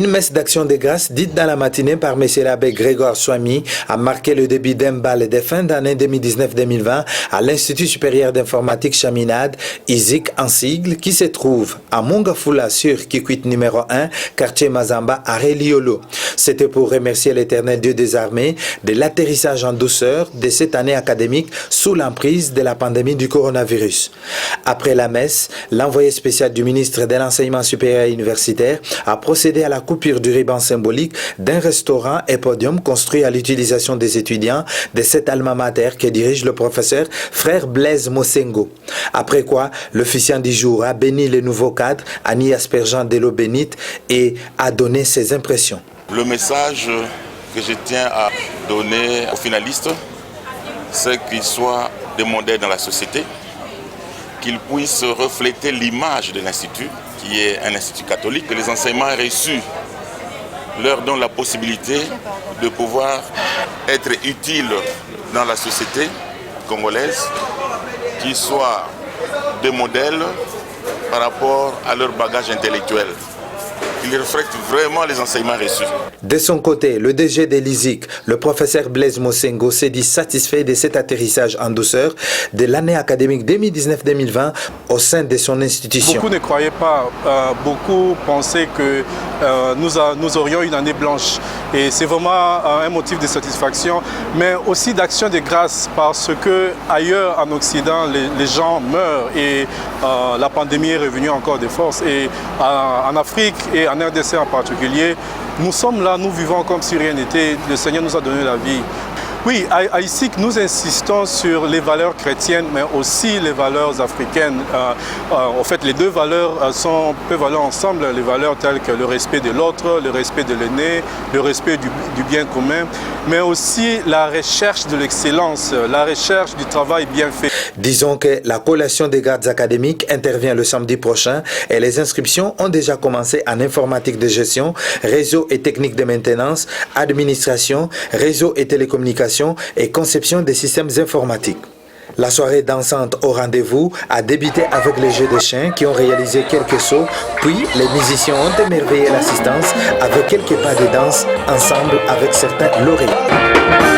Une messe d'action de grâce dite dans la matinée par M. l'abbé Grégoire Swami a marqué le début d'un bal de fin d'année 2019-2020 à l'Institut supérieur d'informatique Chaminade, ISIC en sigle, qui se trouve à Mongafula sur Kikwit numéro 1, quartier Mazamba à Reliolo. C'était pour remercier l'Éternel Dieu des armées de l'atterrissage en douceur de cette année académique sous l'emprise de la pandémie du coronavirus. Après la messe, l'envoyé spécial du ministre de l'Enseignement supérieur et universitaire a procédé à la coupure du ruban symbolique d'un restaurant et podium construit à l'utilisation des étudiants de cet alma mater que dirige le professeur frère Blaise Mosengo. Après quoi, l'officiant du jour a béni le nouveau cadre, Annie Aspergeant de l'eau bénite, et a donné ses impressions. Le message que je tiens à donner aux finalistes, c'est qu'ils soient des modèles dans la société, qu'ils puissent refléter l'image de l'Institut, qui est un institut catholique, que les enseignements reçus leur donnent la possibilité de pouvoir être utiles dans la société congolaise, qu'ils soient des modèles par rapport à leur bagage intellectuel. Il reflète vraiment les enseignements reçus. De son côté, le DG de l'ISIC, le professeur Blaise Mosengo, s'est dit satisfait de cet atterrissage en douceur de l'année académique 2019-2020 au sein de son institution. Beaucoup ne croyaient pas, beaucoup pensaient que nous aurions une année blanche. Et c'est vraiment un motif de satisfaction, mais aussi d'action de grâce, parce que ailleurs en Occident, les gens meurent et la pandémie est revenue encore de force. Et en Afrique et en RDC en particulier, nous sommes là, nous vivons comme si rien n'était. Le Seigneur nous a donné la vie. Oui, à ISIC, nous insistons sur les valeurs chrétiennes, mais aussi les valeurs africaines. En fait, les deux valeurs peuvent aller ensemble, les valeurs telles que le respect de l'autre, le respect de l'aîné, le respect du bien commun, mais aussi la recherche de l'excellence, la recherche du travail bien fait. Disons que la collation des gardes académiques intervient le samedi prochain et les inscriptions ont déjà commencé en informatique de gestion, réseau et technique de maintenance, administration, réseau et télécommunications et conception des systèmes informatiques. La soirée dansante au rendez-vous a débuté avec les jeux de chiens qui ont réalisé quelques sauts, puis les musiciens ont émerveillé l'assistance avec quelques pas de danse ensemble avec certains lauréats.